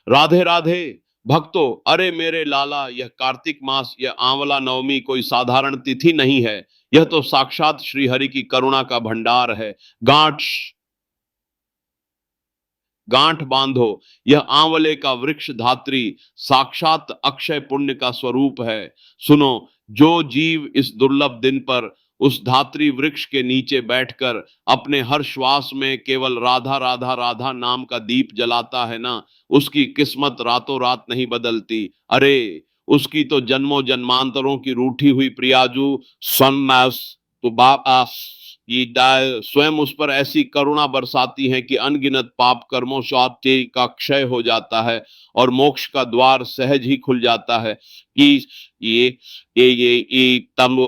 राधे राधे भक्तों, अरे मेरे लाला, यह कार्तिक मास, यह आंवला नवमी कोई साधारण तिथि नहीं है। यह तो साक्षात श्री हरि की करुणा का भंडार है। गांठ गांठ बांधो, यह आंवले का वृक्ष धात्री साक्षात अक्षय पुण्य का स्वरूप है। सुनो, जो जीव इस दुर्लभ दिन पर उस धात्री वृक्ष के नीचे बैठकर अपने हर श्वास में केवल राधा राधा राधा नाम का दीप जलाता है ना, उसकी किस्मत रातों रात नहीं बदलती। अरे, उसकी तो जन्मों जन्मांतरों की रूठी हुई प्रियाजू सन्नास तो बाप ये स्वयं उस पर ऐसी करुणा बरसाती हैं कि अनगिनत पाप कर्मों से का क्षय हो जाता है और मोक्ष का द्वार सहज ही खुल जाता है। कि ये ये तम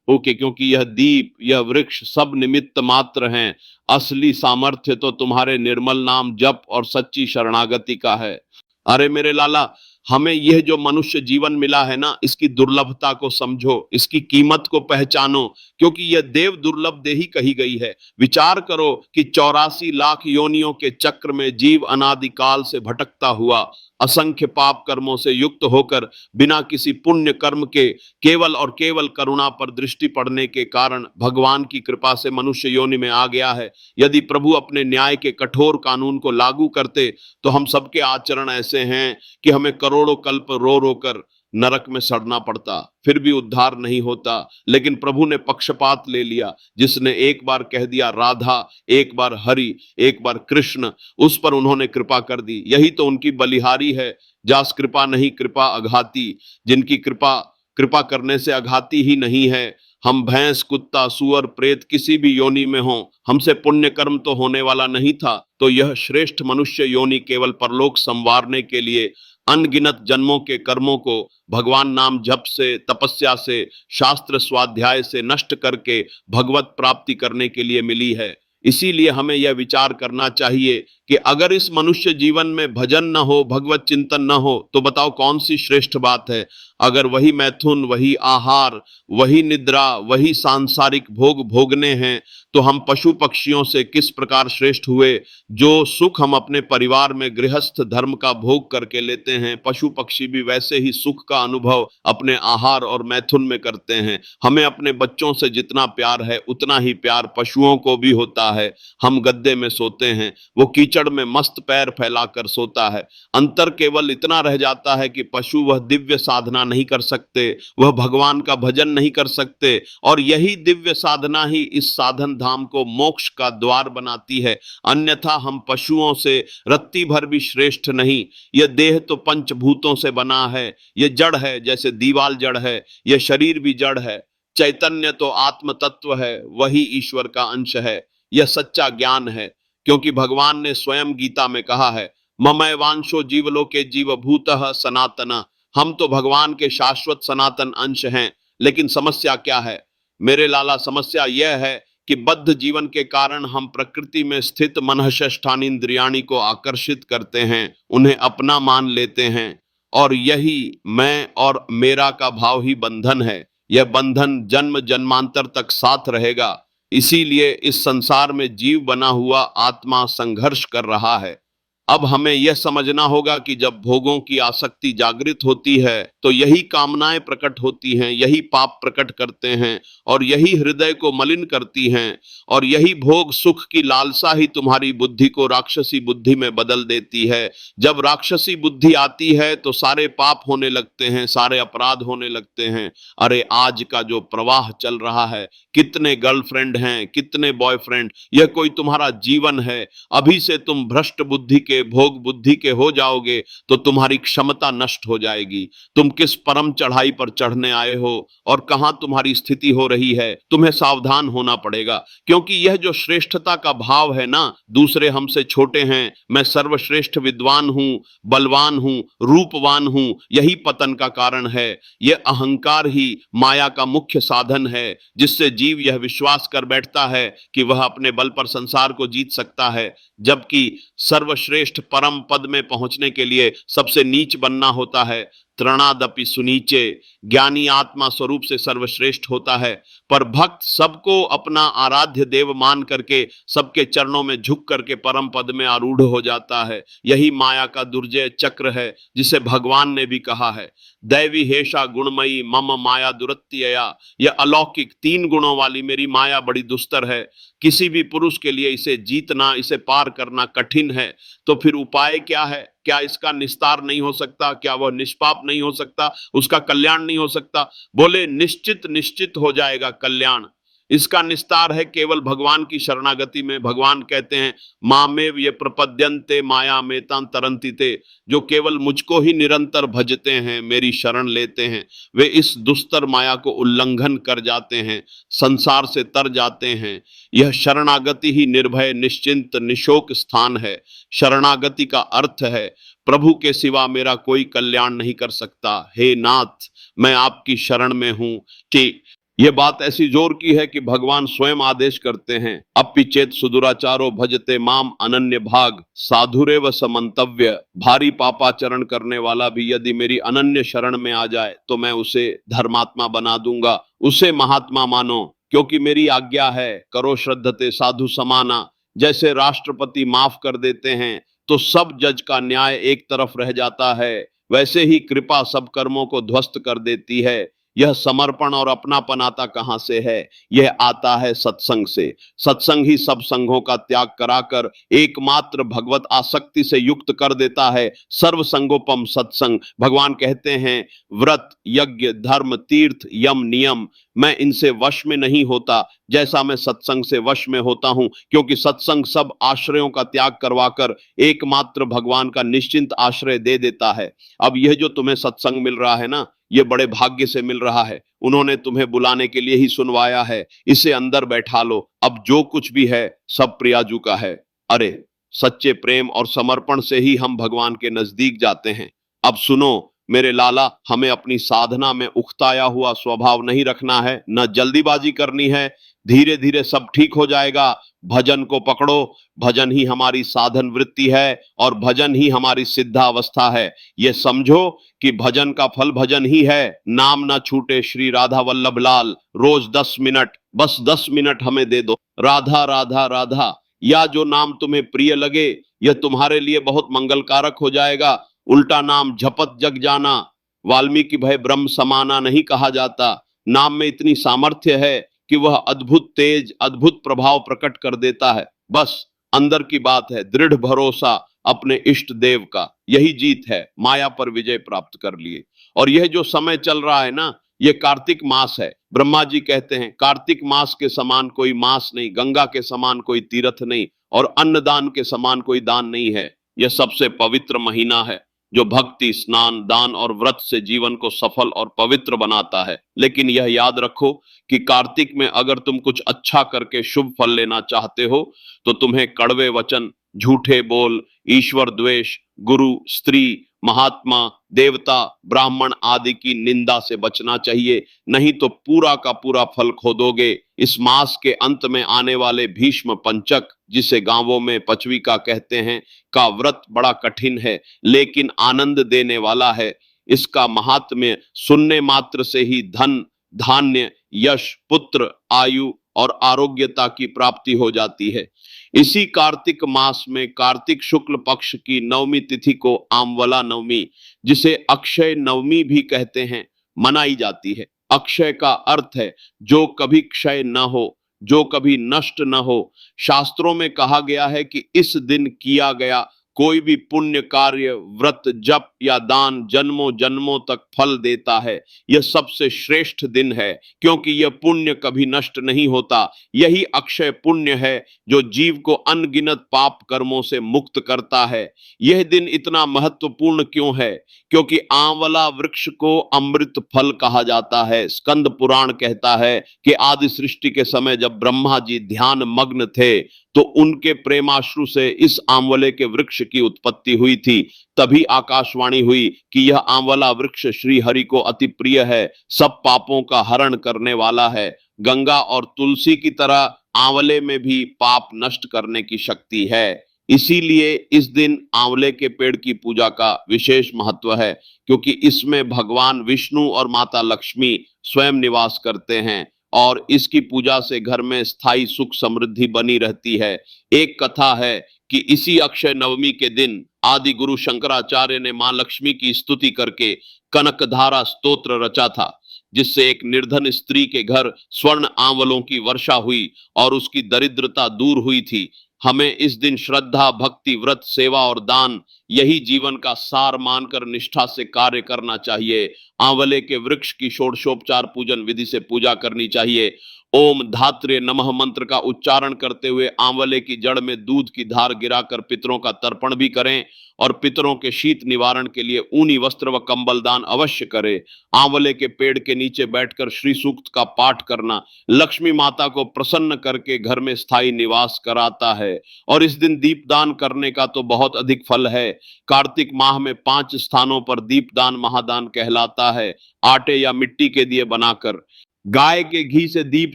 ओके, क्योंकि यह दीप, यह वृक्ष सब निमित्त मात्र हैं। असली सामर्थ्य तो तुम्हारे निर्मल नाम जप और सच्ची शरणागति का है। अरे मेरे लाला, हमें यह जो मनुष्य जीवन मिला है ना, इसकी दुर्लभता को समझो, इसकी कीमत को पहचानो, क्योंकि यह देव दुर्लभ देही कही गई है। विचार करो कि 84 लाख योनियों के चक्र में जीव अनादिकाल से भटकता हुआ, असंख्य पाप कर्मों से युक्त होकर, बिना किसी पुण्य कर्म के केवल और केवल करुणा पर दृष्टि पड़ने के कारण भगवान की कृपा से मनुष्य योनि में आ गया है। यदि प्रभु अपने न्याय के कठोर कानून को लागू करते तो हम सबके आचरण ऐसे हैं कि हमें करोड़ों कल्प रो रो कर नरक में सड़ना पड़ता, फिर भी उद्धार नहीं होता। लेकिन प्रभु ने पक्षपात ले लिया। जिसने एक बार कह दिया राधा, एक बार हरि, एक बार कृष्ण, उस पर उन्होंने कृपा कर दी। यही तो उनकी बलिहारी है। जास कृपा नहीं कृपा अघाती, जिनकी कृपा कृपा करने से अघाती ही नहीं है। हम भैंस, कुत्ता, सुअर, प्रेत किसी भी योनि में हों, हमसे पुण्य कर्म तो होने वाला नहीं था। तो यह श्रेष्ठ मनुष्य योनि केवल परलोक संवारने के लिए अनगिनत जन्मों के कर्मों को भगवान नाम जप से, तपस्या से, शास्त्र स्वाध्याय से नष्ट करके भगवत प्राप्ति करने के लिए मिली है। इसीलिए हमें यह विचार करना चाहिए कि अगर इस मनुष्य जीवन में भजन न हो, भगवत चिंतन न हो, तो बताओ कौन सी श्रेष्ठ बात है। अगर वही मैथुन, वही आहार, वही निद्रा, वही सांसारिक भोग भोगने हैं, तो हम पशु पक्षियों से किस प्रकार श्रेष्ठ हुए। जो सुख हम अपने परिवार में गृहस्थ धर्म का भोग करके लेते हैं, पशु पक्षी भी वैसे ही सुख का अनुभव अपने आहार और मैथुन में करते हैं। हमें अपने बच्चों से जितना प्यार है, उतना ही प्यार पशुओं को भी होता है। हम गद्दे में सोते हैं, वो कीचड़ में मस्त पैर फैलाकर सोता है। अंतर केवल इतना रह जाता है कि पशु वह दिव्य साधना नहीं कर सकते, वह भगवान का भजन नहीं कर सकते, और यही दिव्य साधना ही इस साधन धाम को मोक्ष का द्वार बनाती है। अन्यथा हम पशुओं से रत्ती भर भी श्रेष्ठ नहीं। यह देह तो पंचभूतों से बना है, यह जड़ है, जैसे दीवाल जड़ है, यह शरीर भी जड़ है। चैतन्य तो आत्म तत्व है, वही ईश्वर का अंश है। यह सच्चा ज्ञान है, क्योंकि भगवान ने स्वयं गीता में कहा है, ममय वांशो जीवलोके जीवभूतः सनातन। हम तो भगवान के शाश्वत सनातन अंश हैं। लेकिन समस्या क्या है मेरे लाला? समस्या यह है कि बद्ध जीवन के कारण हम प्रकृति में स्थित मनःषष्ठानि इंद्रियाणि को आकर्षित करते हैं, उन्हें अपना मान लेते हैं, और यही मैं और मेरा का भाव ही बंधन है। यह बंधन जन्म जन्मांतर तक साथ रहेगा। इसीलिए इस संसार में जीव बना हुआ आत्मा संघर्ष कर रहा है। अब हमें यह समझना होगा कि जब भोगों की आसक्ति जागृत होती है, तो यही कामनाएं प्रकट होती हैं, यही पाप प्रकट करते हैं, और यही हृदय को मलिन करती हैं, और यही भोग सुख की लालसा ही तुम्हारी बुद्धि को राक्षसी बुद्धि में बदल देती है। जब राक्षसी बुद्धि आती है तो सारे पाप होने लगते हैं, सारे अपराध होने लगते हैं। अरे आज का जो प्रवाह चल रहा है, कितने गर्लफ्रेंड हैं, कितने बॉयफ्रेंड, यह कोई तुम्हारा जीवन है? अभी से तुम भ्रष्ट बुद्धि के, भोग बुद्धि के हो जाओगे तो तुम्हारी क्षमता नष्ट हो जाएगी। तुम किस परम चढ़ाई पर चढ़ने आए हो और कहां तुम्हारी स्थिति हो रही है, तुम्हें सावधान होना पड़ेगा। क्योंकि यह जो श्रेष्ठता का भाव है ना, दूसरे हमसे छोटे हैं, मैं सर्वश्रेष्ठ विद्वान हूं, बलवान हूं, रूपवान हूं, यही पतन का कारण है। यह अहंकार ही माया का मुख्य साधन है, जिससे जीव यह विश्वास कर बैठता है कि वह अपने बल पर संसार को जीत सकता है, जबकि सर्वश्रेष्ठ परम पद में पहुंचने के लिए सबसे नीच बनना होता है। तृणादपि सुनीचे। ज्ञानी आत्मा स्वरूप से सर्वश्रेष्ठ होता है, पर भक्त सबको अपना आराध्य देव मान करके सबके चरणों में झुक करके परम पद में आरूढ़ हो जाता है। यही माया का दुर्जय चक्र है, जिसे भगवान ने भी कहा है, दैवी हेषा गुणमयी मम माया दुरत्यया। यह अलौकिक 3 गुणों वाली मेरी माया बड़ी दुस्तर है। किसी भी पुरुष के लिए इसे जीतना, इसे पार करना कठिन है। तो फिर उपाय क्या है? क्या इसका निस्तार नहीं हो सकता? क्या वह निष्पाप नहीं हो सकता? उसका कल्याण नहीं हो सकता? बोले निश्चित निश्चित हो जाएगा कल्याण। इसका निस्तार है केवल भगवान की शरणागति में। भगवान कहते हैं, मामेव ये प्रपद्यन्ते माया मेतां तरन्ति ते। जो केवल मुझको ही निरंतर भजते हैं, मेरी शरण लेते हैं, वे इस दुस्तर माया को उल्लंघन कर जाते हैं, संसार से तर जाते हैं। यह शरणागति ही निर्भय निश्चिंत निशोक स्थान है। शरणागति का अर्थ है, प्रभु के सिवा मेरा कोई कल्याण नहीं कर सकता। हे नाथ, मैं आपकी शरण में हूं। कि ये बात ऐसी जोर की है कि भगवान स्वयं आदेश करते हैं, अपि चेत सुदुराचारो भजते माम अनन्य भाग साधुरेव समंतव्य। भारी पापाचरण करने वाला भी यदि मेरी अनन्य शरण में आ जाए तो मैं उसे धर्मात्मा बना दूंगा, उसे महात्मा मानो, क्योंकि मेरी आज्ञा है, करो श्रद्धते साधु समाना। जैसे राष्ट्रपति माफ कर देते हैं तो सब जज का न्याय एक तरफ रह जाता है, वैसे ही कृपा सब कर्मों को ध्वस्त कर देती है। यह समर्पण और अपनापन आता कहां से है? यह आता है सत्संग से। सत्संग ही सब संघों का त्याग कराकर एकमात्र भगवत आसक्ति से युक्त कर देता है। सर्व संगोपम सत्संग। भगवान कहते हैं, व्रत यज्ञ धर्म तीर्थ यम नियम, मैं इनसे वश में नहीं होता जैसा मैं सत्संग से वश में होता हूं, क्योंकि सत्संग सब आश्रयों का त्याग करवाकर एकमात्र भगवान का निश्चिंत आश्रय दे देता है। अब यह जो तुम्हें सत्संग मिल रहा है ना, ये बड़े भाग्य से मिल रहा है। उन्होंने तुम्हें बुलाने के लिए ही सुनवाया है। इसे अंदर बैठा लो। अब जो कुछ भी है सब प्रियाजू का है। अरे, सच्चे प्रेम और समर्पण से ही हम भगवान के नजदीक जाते हैं। अब सुनो मेरे लाला, हमें अपनी साधना में उकताया हुआ स्वभाव नहीं रखना है, न जल्दीबाजी करनी है। धीरे धीरे सब ठीक हो जाएगा। भजन को पकड़ो। भजन ही हमारी साधन वृत्ति है और भजन ही हमारी सिद्धावस्था है। ये समझो कि भजन का फल भजन ही है। नाम ना छूटे श्री राधा वल्लभ लाल। रोज 10 मिनट, बस 10 मिनट हमें दे दो। राधा राधा राधा, या जो नाम तुम्हें प्रिय लगे, यह तुम्हारे लिए बहुत मंगलकारक हो जाएगा। उल्टा नाम झपत जग जाना। वाल्मीकि भय ब्रह्म समाना नहीं कहा जाता। नाम में इतनी सामर्थ्य है कि वह अद्भुत तेज, अद्भुत प्रभाव प्रकट कर देता है। बस अंदर की बात है, दृढ़ भरोसा अपने इष्ट देव का। यही जीत है। माया पर विजय प्राप्त कर लिए। और यह जो समय चल रहा है ना, यह कार्तिक मास है। ब्रह्मा जी कहते हैं, कार्तिक मास के समान कोई मास नहीं, गंगा के समान कोई तीर्थ नहीं, और अन्नदान के समान कोई दान नहीं है। यह सबसे पवित्र महीना है, जो भक्ति, स्नान, दान और व्रत से जीवन को सफल और पवित्र बनाता है। लेकिन यह याद रखो कि कार्तिक में अगर तुम कुछ अच्छा करके शुभ फल लेना चाहते हो तो तुम्हें कड़वे वचन, झूठे बोल, ईश्वर द्वेष, गुरु, स्त्री, महात्मा, देवता, ब्राह्मण आदि की निंदा से बचना चाहिए। नहीं तो पूरा का पूरा फल खो दोगे। इस मास के अंत में आने वाले भीष्म पंचक, जिसे गांवों में पचविका कहते हैं, का व्रत बड़ा कठिन है लेकिन आनंद देने वाला है। इसका महात्म्य सुनने मात्र से ही धन, धान्य, यश, पुत्र, आयु और आरोग्यता की प्राप्ति हो जाती है। इसी कार्तिक मास में कार्तिक शुक्ल पक्ष की नवमी तिथि को आमवला नवमी, जिसे अक्षय नवमी भी कहते हैं, मनाई जाती है। अक्षय का अर्थ है जो कभी क्षय न हो, जो कभी नष्ट न हो। शास्त्रों में कहा गया है कि इस दिन किया गया कोई भी पुण्य कार्य, व्रत, जप या दान जन्मों जन्मों तक फल देता है। यह सबसे श्रेष्ठ दिन है, क्योंकि यह पुण्य कभी नष्ट नहीं होता। यही अक्षय पुण्य है जो जीव को अनगिनत पाप कर्मों से मुक्त करता है। यह दिन इतना महत्वपूर्ण क्यों है? क्योंकि आंवला वृक्ष को अमृत फल कहा जाता है। स्कंद पुराण कहता है कि आदि सृष्टि के समय जब ब्रह्मा जी ध्यान मग्न थे तो उनके प्रेमाश्रु से इस आंवले के वृक्ष की उत्पत्ति हुई थी। तभी आकाशवाणी हुई कि यह आंवला वृक्ष श्री हरि को अति प्रिय है, सब पापों का हरण करने वाला है। गंगा और तुलसी की तरह आंवले में भी पाप नष्ट करने की शक्ति है। इसीलिए इस दिन आंवले के पेड़ की पूजा का विशेष महत्व है, क्योंकि इसमें भगवान विष्णु और माता लक्ष्मी स्वयं निवास करते हैं और इसकी पूजा से घर में स्थायी सुख समृद्धि बनी रहती है। एक कथा है कि इसी अक्षय नवमी के दिन आदि गुरु शंकराचार्य ने मां लक्ष्मी की स्तुति करके कनकधारा स्तोत्र रचा था, जिससे एक निर्धन स्त्री के घर स्वर्ण आंवलों की वर्षा हुई और उसकी दरिद्रता दूर हुई थी। हमें इस दिन श्रद्धा, भक्ति, व्रत, सेवा और दान यही जीवन का सार मानकर निष्ठा से कार्य करना चाहिए। आंवले के वृक्ष की षोडशोपचार पूजन विधि से पूजा करनी चाहिए। ओम धात्रे नमः मंत्र का उच्चारण करते हुए आंवले की जड़ में दूध की धार गिराकर पितरों का तर्पण भी करें और पितरों के शीत निवारण के लिए ऊनी वस्त्र व कंबल दान अवश्य करें। आंवले के पेड़ के नीचे बैठकर श्री सूक्त का पाठ करना लक्ष्मी माता को प्रसन्न करके घर में स्थायी निवास कराता है। और इस दिन दीपदान करने का तो बहुत अधिक फल है। कार्तिक माह में 5 स्थानों पर दीपदान महादान कहलाता है। आटे या मिट्टी के दिए बनाकर गाय के घी से दीप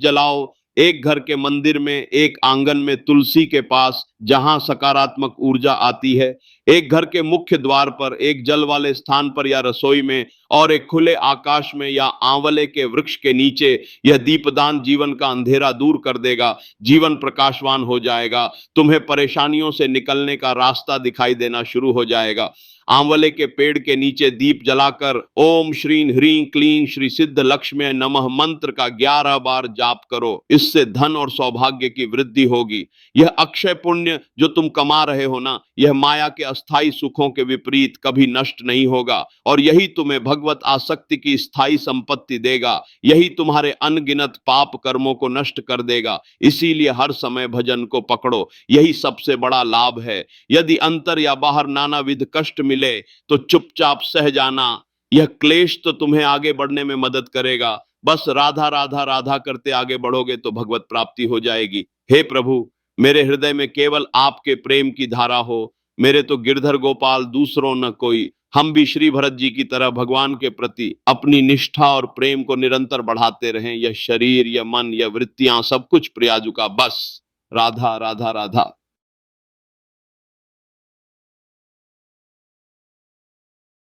जलाओ, एक घर के मंदिर में, एक आंगन में तुलसी के पास जहां सकारात्मक ऊर्जा आती है, एक घर के मुख्य द्वार पर, एक जल वाले स्थान पर या रसोई में, और एक खुले आकाश में या आंवले के वृक्ष के नीचे। यह दीपदान जीवन का अंधेरा दूर कर देगा, जीवन प्रकाशवान हो जाएगा, तुम्हें परेशानियों से निकलने का रास्ता दिखाई देना शुरू हो जाएगा। आंवले के पेड़ के नीचे दीप जलाकर ओम श्रीं ह्रीं क्लीं श्री सिद्ध लक्ष्मी नमः मंत्र का 11 बार जाप करो। इससे धन और सौभाग्य की वृद्धि होगी। यह अक्षय पुण्य जो तुम कमा रहे हो ना, यह माया के अस्थाई सुखों के विपरीत कभी नष्ट नहीं होगा और यही तुम्हें भगवत आसक्ति की स्थायी संपत्ति देगा। यही तुम्हारे अनगिनत पाप कर्मों को नष्ट कर देगा। इसीलिए हर समय भजन को पकड़ो, यही सबसे बड़ा लाभ है। यदि अंतर या बाहर नानाविध कष्ट मिले तो चुपचाप सह जाना। यह क्लेश तो तुम्हें आगे बढ़ने में मदद करेगा। बस राधा राधा राधा करते आगे बढ़ोगे तो भगवत प्राप्ति हो जाएगी। हे प्रभु, मेरे हृदय में केवल आपके प्रेम की धारा हो। मेरे तो गिरधर गोपाल दूसरों न कोई। हम भी श्री भरत जी की तरह भगवान के प्रति अपनी निष्ठा और प्रेम को निरंतर बढ़ाते रहें। यह शरीर, यह मन, यह वृत्तियां सब कुछ प्रयाजुका। बस राधा राधा राधा।